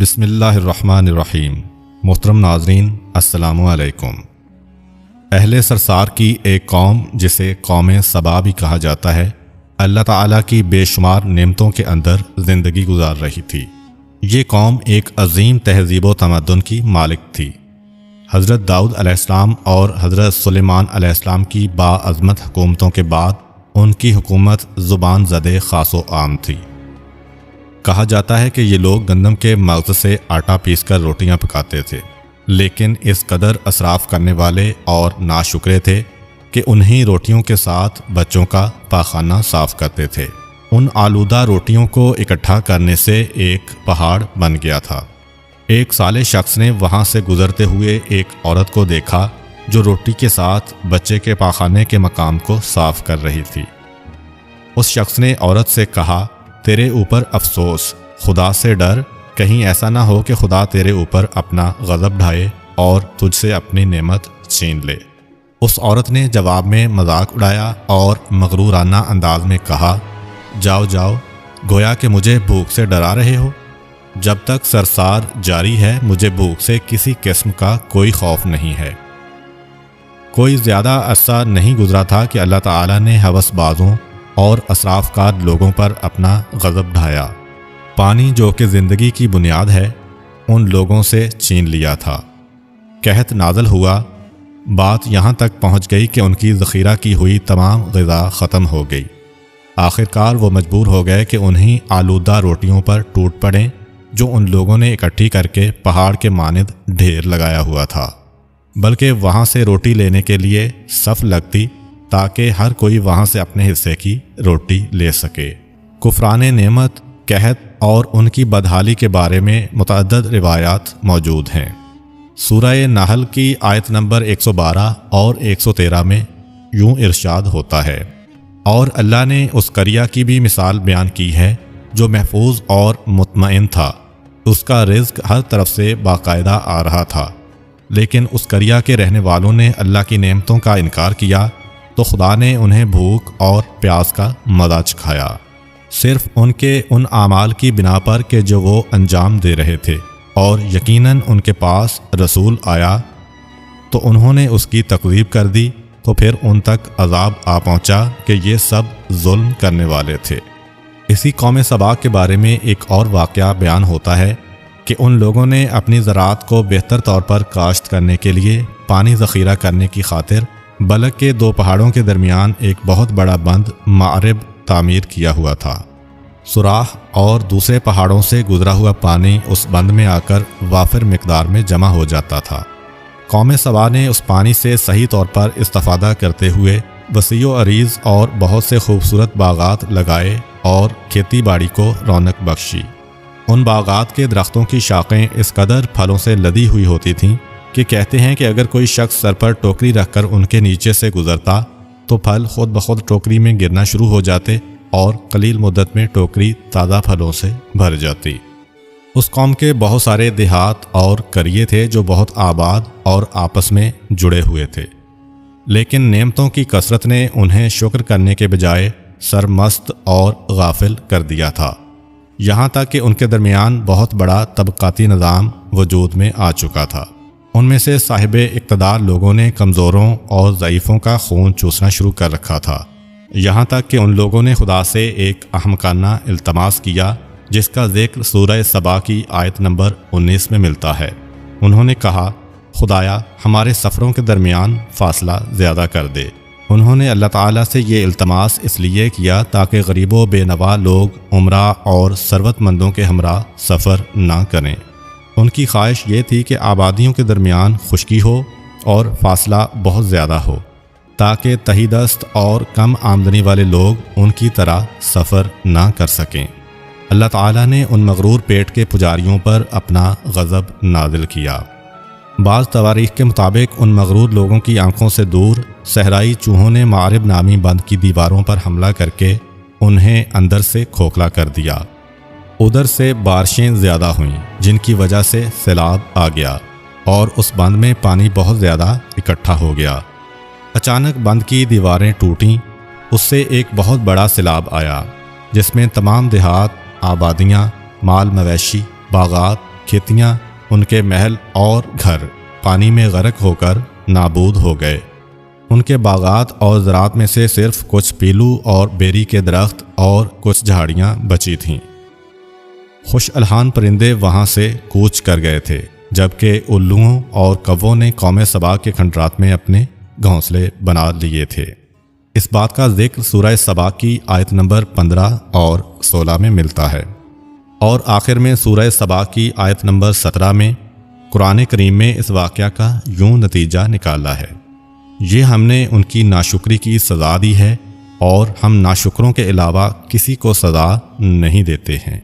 بسم اللہ الرحمن الرحیم۔ محترم ناظرین، السلام علیکم۔ اہل سرسار کی ایک قوم جسے قوم سبا بھی کہا جاتا ہے، اللہ تعالیٰ کی بے شمار نعمتوں کے اندر زندگی گزار رہی تھی۔ یہ قوم ایک عظیم تہذیب و تمدن کی مالک تھی۔ حضرت داؤد علیہ السلام اور حضرت سلیمان علیہ السلام کی باعظمت حکومتوں کے بعد ان کی حکومت زبان زدے خاص و عام تھی۔ کہا جاتا ہے کہ یہ لوگ گندم کے مغز سے آٹا پیس کر روٹیاں پکاتے تھے، لیکن اس قدر اسراف کرنے والے اور ناشکرے تھے کہ انہی روٹیوں کے ساتھ بچوں کا پاخانہ صاف کرتے تھے۔ ان آلودہ روٹیوں کو اکٹھا کرنے سے ایک پہاڑ بن گیا تھا۔ ایک صالح شخص نے وہاں سے گزرتے ہوئے ایک عورت کو دیکھا جو روٹی کے ساتھ بچے کے پاخانے کے مقام کو صاف کر رہی تھی۔ اس شخص نے عورت سے کہا، تیرے اوپر افسوس، خدا سے ڈر، کہیں ایسا نہ ہو کہ خدا تیرے اوپر اپنا غضب ڈھائے اور تجھ سے اپنی نعمت چھین لے۔ اس عورت نے جواب میں مذاق اڑایا اور مغرورانہ انداز میں کہا، جاؤ جاؤ، گویا کہ مجھے بھوک سے ڈرا رہے ہو۔ جب تک سرسار جاری ہے مجھے بھوک سے کسی قسم کا کوئی خوف نہیں ہے۔ کوئی زیادہ عرصہ نہیں گزرا تھا کہ اللہ تعالیٰ نے ہوس بازوں اور اسراف کار لوگوں پر اپنا غضب ڈھایا۔ پانی جو کہ زندگی کی بنیاد ہے، ان لوگوں سے چھین لیا تھا۔ قحط نازل ہوا، بات یہاں تک پہنچ گئی کہ ان کی ذخیرہ کی ہوئی تمام غذا ختم ہو گئی۔ آخرکار وہ مجبور ہو گئے کہ انہی آلودہ روٹیوں پر ٹوٹ پڑیں جو ان لوگوں نے اکٹھی کر کے پہاڑ کے مانند ڈھیر لگایا ہوا تھا، بلکہ وہاں سے روٹی لینے کے لیے صف لگتی تاکہ ہر کوئی وہاں سے اپنے حصے کی روٹی لے سکے۔ کفران نعمت، قحط اور ان کی بدحالی کے بارے میں متعدد روایات موجود ہیں۔ سورہ نحل کی آیت نمبر 112 اور 113 میں یوں ارشاد ہوتا ہے، اور اللہ نے اس قریہ کی بھی مثال بیان کی ہے جو محفوظ اور مطمئن تھا، اس کا رزق ہر طرف سے باقاعدہ آ رہا تھا، لیکن اس قریہ کے رہنے والوں نے اللہ کی نعمتوں کا انکار کیا تو خدا نے انہیں بھوک اور پیاس کا مزہ چکھایا، صرف ان کے ان اعمال کی بنا پر کہ جو وہ انجام دے رہے تھے، اور یقیناً ان کے پاس رسول آیا تو انہوں نے اس کی تکذیب کر دی، تو پھر ان تک عذاب آ پہنچا کہ یہ سب ظلم کرنے والے تھے۔ اسی قوم سبا کے بارے میں ایک اور واقعہ بیان ہوتا ہے کہ ان لوگوں نے اپنی زراعت کو بہتر طور پر کاشت کرنے کے لیے پانی ذخیرہ کرنے کی خاطر بلک کے دو پہاڑوں کے درمیان ایک بہت بڑا بند معرب تعمیر کیا ہوا تھا۔ سوراخ اور دوسرے پہاڑوں سے گزرا ہوا پانی اس بند میں آ کر وافر مقدار میں جمع ہو جاتا تھا۔ قوم سبا نے اس پانی سے صحیح طور پر استفادہ کرتے ہوئے وسیع و عریض اور بہت سے خوبصورت باغات لگائے اور کھیتی باڑی کو رونق بخشی۔ ان باغات کے درختوں کی شاخیں اس قدر پھلوں سے لدی ہوئی ہوتی تھیں کہ کہتے ہیں کہ اگر کوئی شخص سر پر ٹوکری رکھ کر ان کے نیچے سے گزرتا تو پھل خود بخود ٹوکری میں گرنا شروع ہو جاتے اور قلیل مدت میں ٹوکری تازہ پھلوں سے بھر جاتی۔ اس قوم کے بہت سارے دیہات اور قریے تھے جو بہت آباد اور آپس میں جڑے ہوئے تھے، لیکن نعمتوں کی کثرت نے انہیں شکر کرنے کے بجائے سرمست اور غافل کر دیا تھا، یہاں تک کہ ان کے درمیان بہت بڑا طبقاتی نظام وجود میں آ چکا تھا۔ ان میں سے صاحب اقتدار لوگوں نے کمزوروں اور ضعیفوں کا خون چوسنا شروع کر رکھا تھا، یہاں تک کہ ان لوگوں نے خدا سے ایک احمقانہ التماس کیا جس کا ذکر سورہ سبا کی آیت نمبر 19 میں ملتا ہے۔ انہوں نے کہا، خدایا ہمارے سفروں کے درمیان فاصلہ زیادہ کر دے۔ انہوں نے اللہ تعالیٰ سے یہ التماس اس لیے کیا تاکہ غریب و بے نوا لوگ عمرہ اور ثروت مندوں کے ہمراہ سفر نہ کریں۔ ان کی خواہش یہ تھی کہ آبادیوں کے درمیان خشکی ہو اور فاصلہ بہت زیادہ ہو تاکہ تہی دست اور کم آمدنی والے لوگ ان کی طرح سفر نہ کر سکیں۔ اللہ تعالیٰ نے ان مغرور پیٹ کے پجاریوں پر اپنا غضب نازل کیا۔ بعض تواریخ کے مطابق ان مغرور لوگوں کی آنکھوں سے دور صحرائی چوہوں نے معرب نامی بند کی دیواروں پر حملہ کر کے انہیں اندر سے کھوکھلا کر دیا۔ ادھر سے بارشیں زیادہ ہوئیں جن کی وجہ سے سیلاب آ گیا اور اس بند میں پانی بہت زیادہ اکٹھا ہو گیا۔ اچانک بند کی دیواریں ٹوٹیں، اس سے ایک بہت بڑا سیلاب آیا جس میں تمام دیہات، آبادیاں، مال مویشی، باغات، کھیتیاں، ان کے محل اور گھر پانی میں غرق ہو کر نابود ہو گئے۔ ان کے باغات اور زراعت میں سے صرف کچھ پیلو اور بیری کے درخت اور کچھ جھاڑیاں بچی تھیں۔ خوش الحان پرندے وہاں سے کوچ کر گئے تھے، جبکہ الوؤں اور کووں نے قوم سبا کے کھنڈرات میں اپنے گھونسلے بنا لیے تھے۔ اس بات کا ذکر سورہ سبا کی آیت نمبر 15 اور 16 میں ملتا ہے، اور آخر میں سورہ سبا کی آیت نمبر 17 میں قرآن کریم میں اس واقعہ کا یوں نتیجہ نکالا ہے: یہ ہم نے ان کی ناشکری کی سزا دی ہے، اور ہم ناشکروں کے علاوہ کسی کو سزا نہیں دیتے ہیں۔